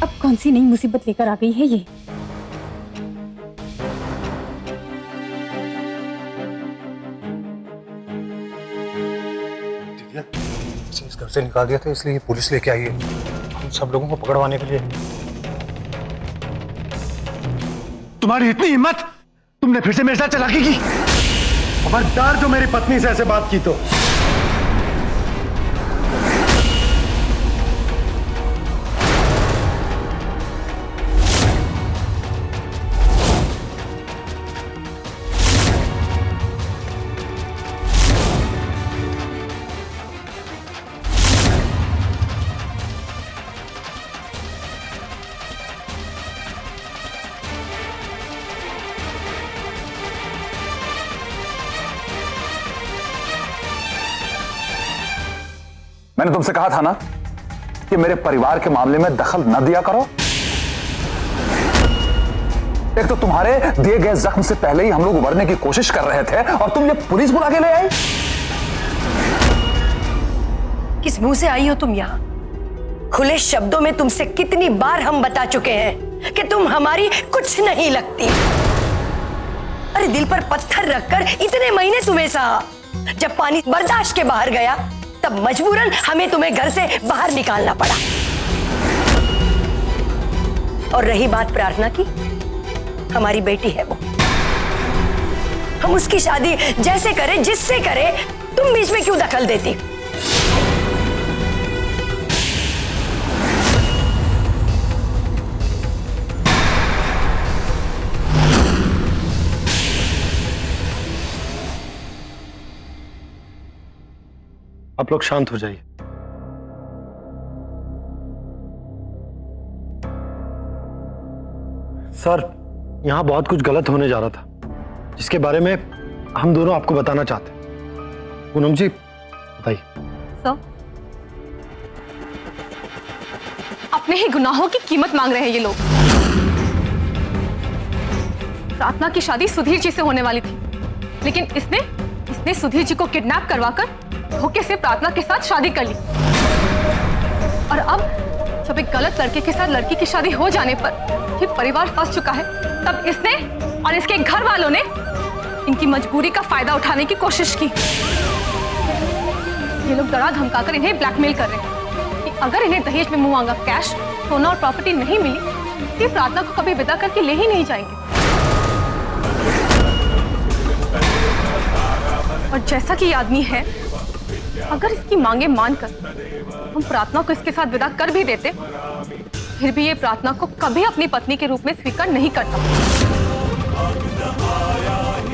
अब कौन सी नई मुसीबत लेकर आ गई है ये? इस घर से निकाल दिया था इसलिए पुलिस लेके आई है हम सब लोगों को पकड़वाने के लिए। तुम्हारी इतनी हिम्मत, तुमने फिर से मेरे साथ चालाकी की? खबरदार जो मेरी पत्नी से ऐसे बात की तो। मैंने तुमसे कहा था ना कि मेरे परिवार के मामले में दखल न दिया करो। एक तो तुम्हारे दिए गए जख्म से पहले ही हम लोग उभरने की कोशिश कर रहे थे और तुम ये पुलिस बुला के ले आई। किस मुंह से आई हो तुम यहाँ? खुले शब्दों में तुमसे कितनी बार हम बता चुके हैं कि तुम हमारी कुछ नहीं लगती। अरे दिल पर पत्थर रखकर इतने महीने तुम्हें सहा, जब पानी बर्दाश्त के बाहर गया तब मजबूरन हमें तुम्हें घर से बाहर निकालना पड़ा। और रही बात प्रार्थना की, हमारी बेटी है वो, हम उसकी शादी जैसे करें जिससे करें, तुम बीच में क्यों दखल देती? आप लोग शांत हो जाइए। सर, यहां बहुत कुछ गलत होने जा रहा था जिसके बारे में हम दोनों आपको बताना चाहते हैं। पूनम जी बताइए। सर, अपने ही गुनाहों की कीमत मांग रहे हैं ये लोग। प्रार्थना की शादी सुधीर जी से होने वाली थी, लेकिन इसने सुधीर जी को किडनैप करवाकर धोखे से प्रार्थना के साथ शादी कर ली। और अब जब एक गलत लड़के के साथ लड़की की शादी हो जाने पर ये परिवार फंस चुका है, तब इसने और इसके घर वालों ने इनकी मजबूरी का फायदा उठाने की कोशिश की। ये लोग डरा धमकाकर इन्हें ब्लैकमेल कर रहे हैं कि अगर इन्हें दहेज में मुंह मांगा कैश, सोना और प्रॉपर्टी नहीं मिली तो ये प्रार्थना को कभी विदा करके ले ही नहीं जाएंगे। और जैसा कि ये आदमी है, अगर इसकी मांगे मानकर हम प्रार्थना को इसके साथ विदा कर भी देते, फिर भी ये प्रार्थना को कभी अपनी पत्नी के रूप में स्वीकार नहीं करता।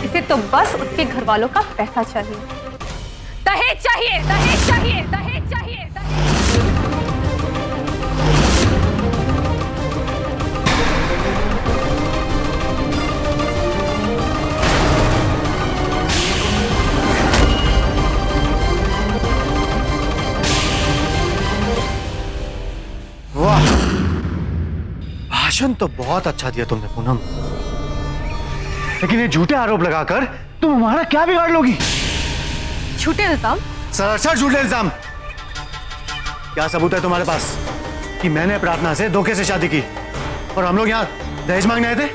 इसे तो बस उसके घर वालों का पैसा चाहिए। दहेज चाहिए, दहेज चाहिए, दहेज चाहिए, दहेज। वाह, भाषण तो बहुत अच्छा दिया तुमने पूनम, लेकिन ये झूठे आरोप लगाकर तुम हमारा क्या बिगाड़ लोगी? झूठे इल्जाम? सरासर झूठे इल्जाम। क्या सबूत है तुम्हारे पास कि मैंने प्रार्थना से धोखे से शादी की और हम लोग यहाँ दहेज मांगने आए थे?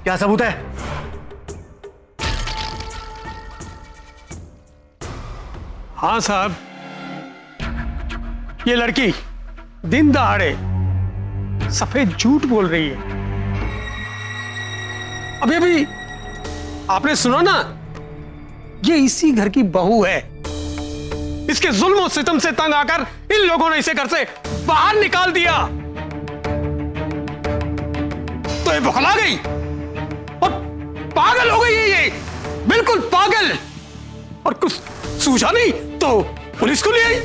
क्या सबूत है? हाँ साहब, ये लड़की दिन दहाड़े सफेद झूठ बोल रही है। अभी अभी आपने सुना ना, ये इसी घर की बहू है। इसके जुल्म और सितम से तंग आकर इन लोगों ने इसे घर से बाहर निकाल दिया। तो ये बौखला गई और पागल हो गई है, ये बिल्कुल पागल। और कुछ सूझा नहीं तो पुलिस को ले आई।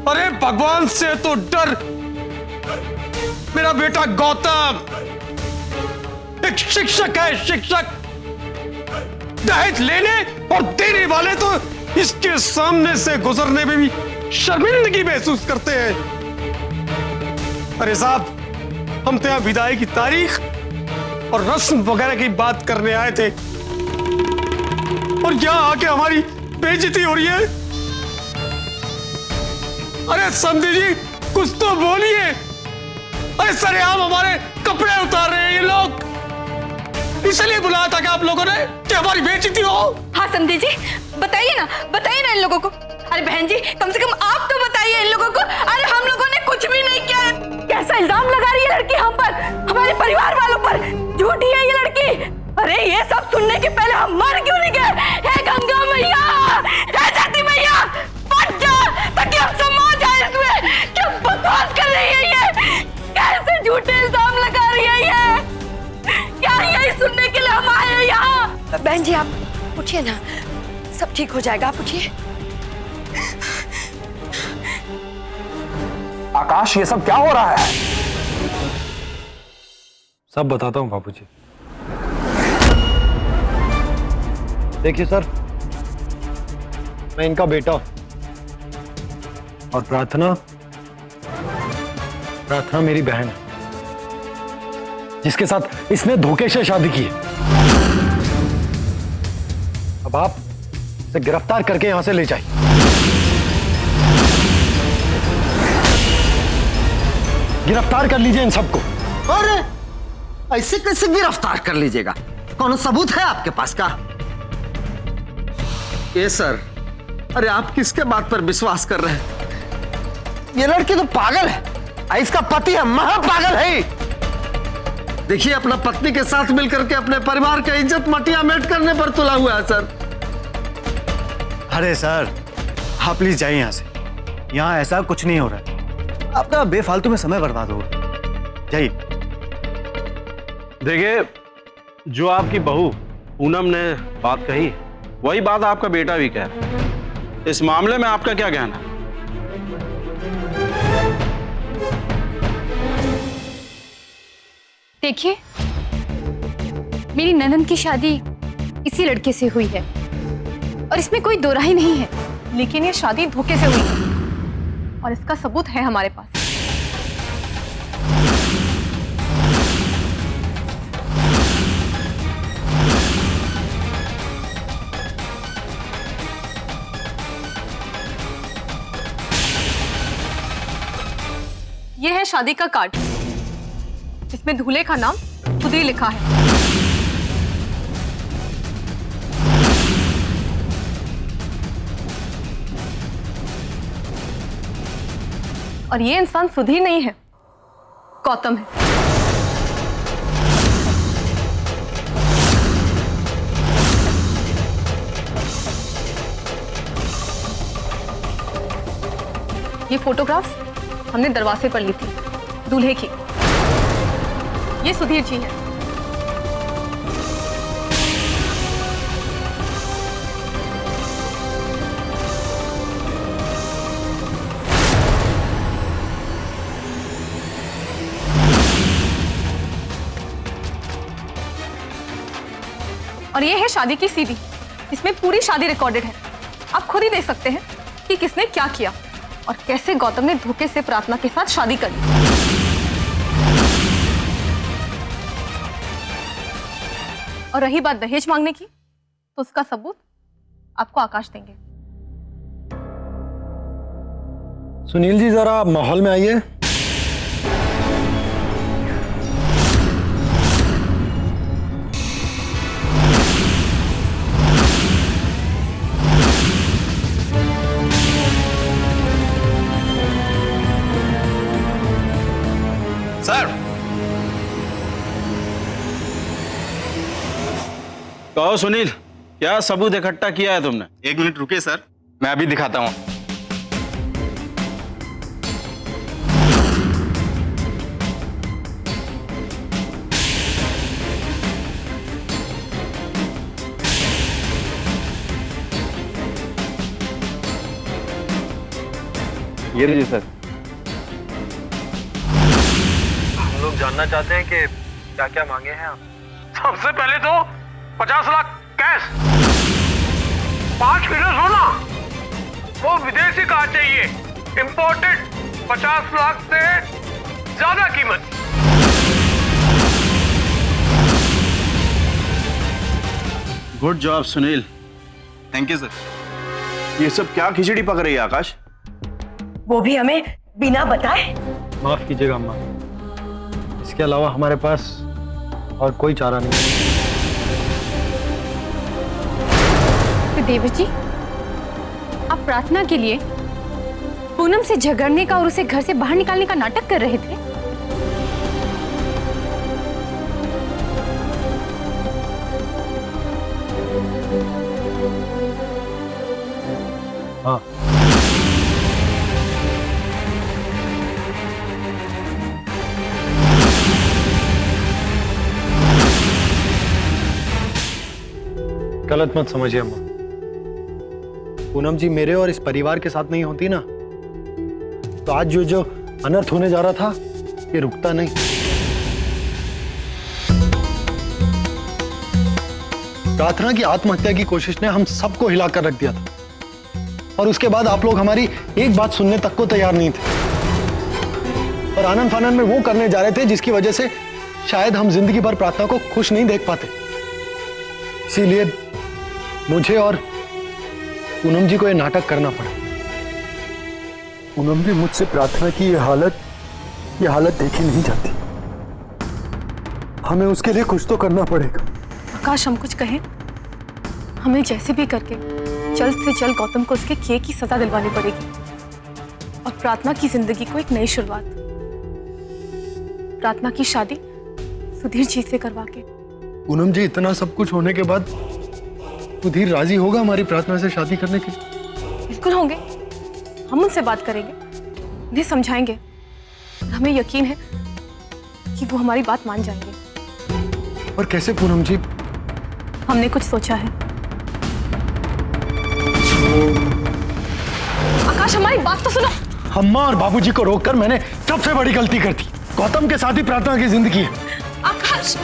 अरे भगवान से तो डर। मेरा बेटा गौतम एक शिक्षक है, शिक्षक। दहेज लेने और देने वाले तो इसके सामने से गुजरने में भी शर्मिंदगी महसूस करते हैं। अरे साहब, हम तो यहां विदाई की तारीख और रस्म वगैरह की बात करने आए थे। और यहाँ आके हमारी बेइज्जती हो रही है। अरे समझी जी, कुछ तो बोलिए। अरे सरेआम हमारे कपड़े उतार रहे हैं ये लोग। इसलिए बुलाया था क्या आप लोगों ने कि हमारी बेइज्जती हो? हाँ समझी जी, बताइए ना इन लोगों को। अरे बहन जी, कम से कम आप तो बताइए इन लोगों को। अरे हम लोगों ने कुछ भी नहीं किया है। कैसा इल्जाम लगा रही है लड़की हम पर, हमारे परिवार वालों पर। झूठी है ये लड़की। अरे ये सब सुनने के पहले हम मर क्यों नहीं गए? हे गंगा मैया, हे धरती मैया, फट जा ताकि हम समझ जाए इसमें क्या बकवास कर रही है ये। कैसे झूठे इल्जाम लगा रही है ये। क्या यही सुनने के लिए हम आए हैं यहाँ? बहन जी आप पूछिए ना, सब ठीक हो जाएगा, आप पूछिए। आकाश, ये सब क्या हो रहा है? सब बताता हूँ बाबूजी। देखिए सर, मैं इनका बेटा और प्रार्थना मेरी बहन है, जिसके साथ इसने धोखे से शादी की है। अब आप इसे गिरफ्तार करके यहां से ले जाइए। गिरफ्तार कर लीजिए इन सबको। अरे ऐसे कैसे गिरफ्तार कर लीजिएगा? कौन सबूत है आपके पास का? ये सर, अरे आप किसके बात पर विश्वास कर रहे हैं? ये लड़की तो पागल है। इसका पति है महापागल है। देखिए, अपना पत्नी के साथ मिलकर के अपने परिवार की इज्जत मटिया मेट करने पर तुला हुआ है सर। अरे सर, आप प्लीज जाइए यहां से। यहां ऐसा कुछ नहीं हो रहा है। आपका बेफालतू में समय बर्बाद हो रहा है। जाइए। देखिए, जो आपकी बहू पूनम ने बात कही, वही बात आपका बेटा भी कह रहा है। इस मामले में आपका क्या कहना है? देखिए, मेरी ननद की शादी इसी लड़के से हुई है और इसमें कोई दो राय नहीं है। लेकिन ये शादी धोखे से हुई है और इसका सबूत है हमारे पास। यह है शादी का कार्ड। इसमें दूल्हे का नाम खुद ही लिखा है। और ये इंसान सुधीर नहीं है, गौतम है। ये फोटोग्राफ्स हमने दरवाजे पर ली थी दूल्हे की। ये सुधीर जी है। और ये है शादी की सीडी। इसमें पूरी शादी रिकॉर्डेड है। आप खुद ही देख सकते हैं कि किसने क्या किया और कैसे गौतम ने धोखे से प्रार्थना के साथ शादी कर ली। और रही बात दहेज मांगने की, तो उसका सबूत आपको आकाश देंगे। सुनील जी, जरा माहौल में आइए। सर, कहो सुनील, क्या सबूत इकट्ठा किया है तुमने? 1 मिनट रुकिए सर, मैं अभी दिखाता हूं। ये लीजिए सर। हम लोग जानना चाहते हैं कि क्या क्या मांगे हैं आप। सबसे पहले तो 50 लाख कैश, 5 किलो सोना, वो विदेशी का चाहिए, इंपोर्टेड, 50 लाख से ज्यादा कीमत। Good job Sunil, thank you sir. ये सब क्या खिचड़ी पक रही है आकाश? वो भी हमें बिना बताए। माफ कीजिएगा अम्मा, इसके अलावा हमारे पास और कोई चारा नहीं। तो देवर जी, आप प्रार्थना के लिए पूनम से झगड़ने का और उसे घर से बाहर निकालने का नाटक कर रहे थे। हाँ, गलत मत समझिए अम्मा। पूनम जी मेरे और इस परिवार के साथ नहीं होती ना, तो आज जो अनर्थ होने जा रहा था ये रुकता नहीं। प्रार्थना की आत्महत्या की कोशिश ने हम सबको हिलाकर रख दिया था, और उसके बाद आप लोग हमारी एक बात सुनने तक को तैयार नहीं थे, और आनंद फानंद में वो करने जा रहे थे जिसकी वजह से शायद हम जिंदगी भर प्रार्थना को खुश नहीं देख पाते। इसीलिए मुझे और पूनम जी को ये नाटक करना पड़ा। पूनम जी, मुझसे प्रार्थना की ये हालत देखी नहीं जाती। हमें उसके लिए कुछ तो करना पड़ेगा। आकाश, हम कुछ कहें? हमें जैसे भी करके जल्द से जल्द गौतम को उसके किए की सजा दिलवानी पड़ेगी, और प्रार्थना की जिंदगी को एक नई शुरुआत। प्रार्थना की शादी सुधीर जी से करवा के। पूनम जी, इतना सब कुछ होने के बाद सुधीर राजी होगा हमारी प्रार्थना से शादी करने के लिए? बिल्कुल होंगे। हम उनसे बात करेंगे, उन्हें समझाएंगे, और हमें यकीन है कि वो हमारी बात मान जाएंगे। और कैसे पूनम जी? हमने कुछ सोचा है। आकाश, हमारी बात तो सुनो। अम्मा और बाबूजी को रोककर मैंने सबसे बड़ी गलती कर दी। गौतम के साथ ही प्रार्थना की जिंदगी है। आकाश,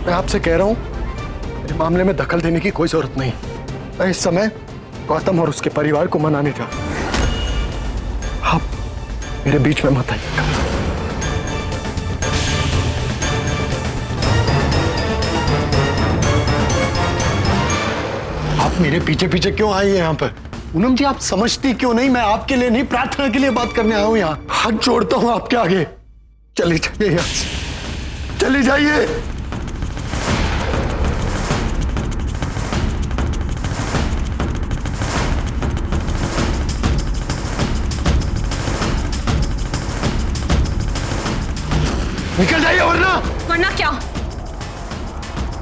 मैं आपसे कह रहा हूं, इस मामले में दखल देने की कोई जरूरत नहीं। मैं इस समय गौतम और उसके परिवार को मनाने जा रहा हूं। आप मेरे बीच में मत आइएगा। आप मेरे पीछे पीछे क्यों आई है यहाँ पर? पूनम जी, आप समझती क्यों नहीं? मैं आपके लिए नहीं, प्रार्थना के लिए बात करने आया हूं यहाँ। हाथ जोड़ता हूं आपके आगे, चले जाइए यहाँ से, चले जाइए। निकल जाइए, वरना क्या?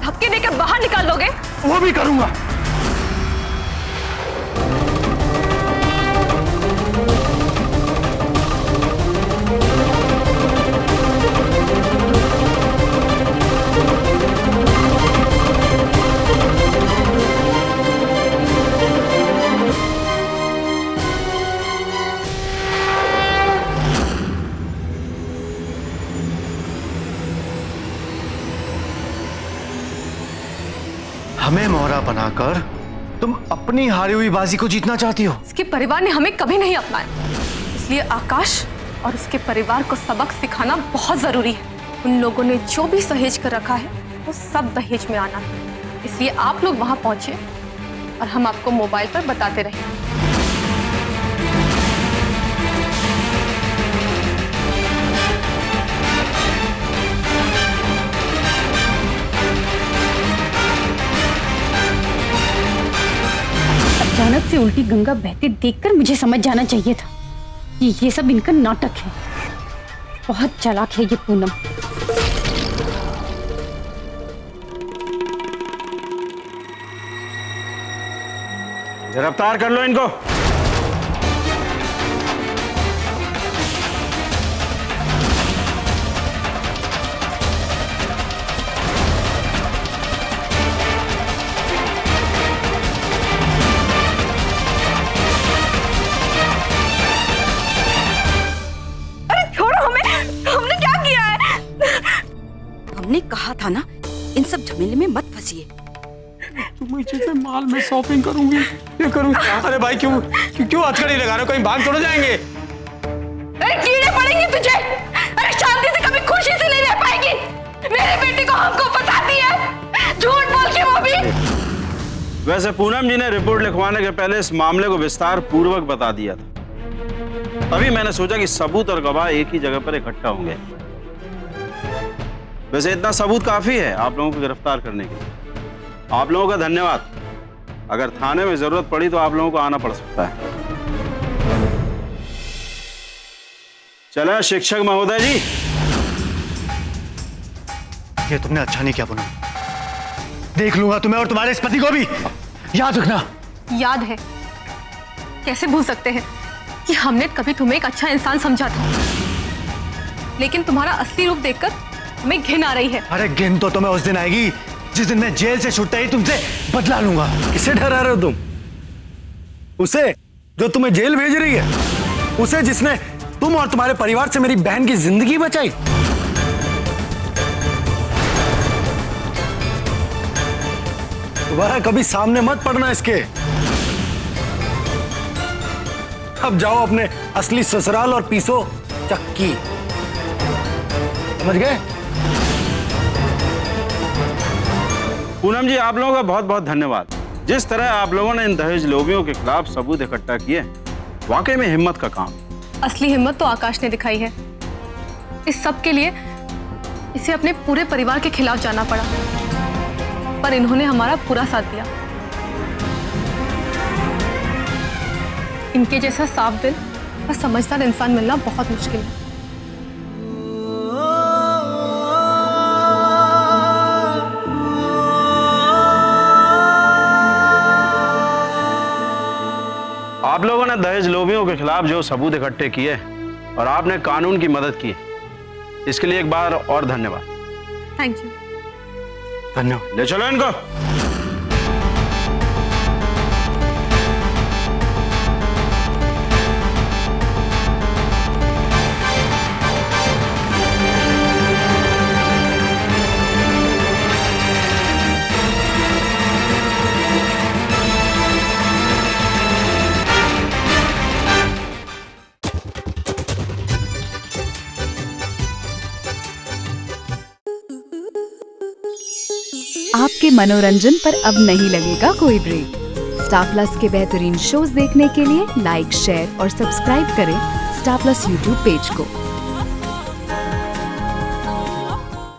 धक्के देकर बाहर निकाल दोगे? वो भी करूंगा। हमें मोहरा बनाकर तुम अपनी हारी हुई बाजी को जीतना चाहती हो? इसके परिवार ने हमें कभी नहीं अपनाया, इसलिए आकाश और उसके परिवार को सबक सिखाना बहुत जरूरी है। उन लोगों ने जो भी सहेज कर रखा है वो सब दहेज में आना है, इसलिए आप लोग वहां पहुंचे और हम आपको मोबाइल पर बताते रहे। अचानक से उल्टी गंगा बहती देखकर मुझे समझ जाना चाहिए था कि ये सब इनका नाटक है। बहुत चालाक है ये पूनम। गिरफ्तार कर लो इनको। हमने कहा था ना, इन सब झमेले में मत फंसिए। तुम जैसे माल में शॉपिंग करूंगी, ये करूँ। अरे भाई, क्यों हथकड़ी लगा रहे हो? कहीं भाग थोड़ा जाएंगे। अरे कीड़े पड़ेंगे तुझे। अरे शांति से कभी खुशी से नहीं रह पाएगी। मेरे बेटे को हम वैसे पूनम जी ने रिपोर्ट लिखवाने के पहले इस मामले को विस्तार पूर्वक बता दिया था। तभी मैंने सोचा कि सबूत और गवाह एक ही जगह पर इकट्ठा होंगे। वैसे इतना सबूत काफी है आप लोगों को गिरफ्तार करने के लिए। आप लोगों का धन्यवाद। अगर थाने में जरूरत पड़ी तो आप लोगों को आना पड़ सकता है। चले शिक्षक महोदय जी। ये तुमने अच्छा नहीं किया पूनम। देख लूंगा तुम्हें और तुम्हारे इस पति को भी। याद रखना। याद है? कैसे भूल सकते हैं कि हमने कभी तुम्हें एक अच्छा इंसान समझा था, लेकिन तुम्हारा असली रूप देखकर हमें घिन आ रही है। अरे घिन तो तुम्हें उस दिन आएगी जिस दिन मैं जेल से छुटते ही तुमसे बदला लूंगा। किसे डरा रहे हो तुम? उसे जो तुम्हें जेल भेज रही है? उसे जिसने तुम और तुम्हारे परिवार से मेरी बहन की जिंदगी बचाई? दोबारा कभी सामने मत पड़ना इसके। अब जाओ अपने असली ससुराल और पीसो चक्की। समझ गए? पूनम जी, आप लोगों का बहुत बहुत धन्यवाद। जिस तरह आप लोगों ने इन दहेज लोभियों के खिलाफ सबूत इकट्ठा किए, वाकई में हिम्मत का काम। असली हिम्मत तो आकाश ने दिखाई है। इस सब के लिए इसे अपने पूरे परिवार के खिलाफ जाना पड़ा, पर इन्होंने हमारा पूरा साथ दिया। इनके जैसा साफ दिल और समझदार इंसान मिलना बहुत मुश्किल है। आप लोगों ने दहेज लोभियों के खिलाफ जो सबूत इकट्ठे किए और आपने कानून की मदद की, इसके लिए एक बार और धन्यवाद। Thank you. धन्यवाद। ले चलो इनको। आपके मनोरंजन पर अब नहीं लगेगा कोई ब्रेक। स्टार प्लस के बेहतरीन शोज देखने के लिए लाइक, शेयर और सब्सक्राइब करें स्टार प्लस यूट्यूब पेज को।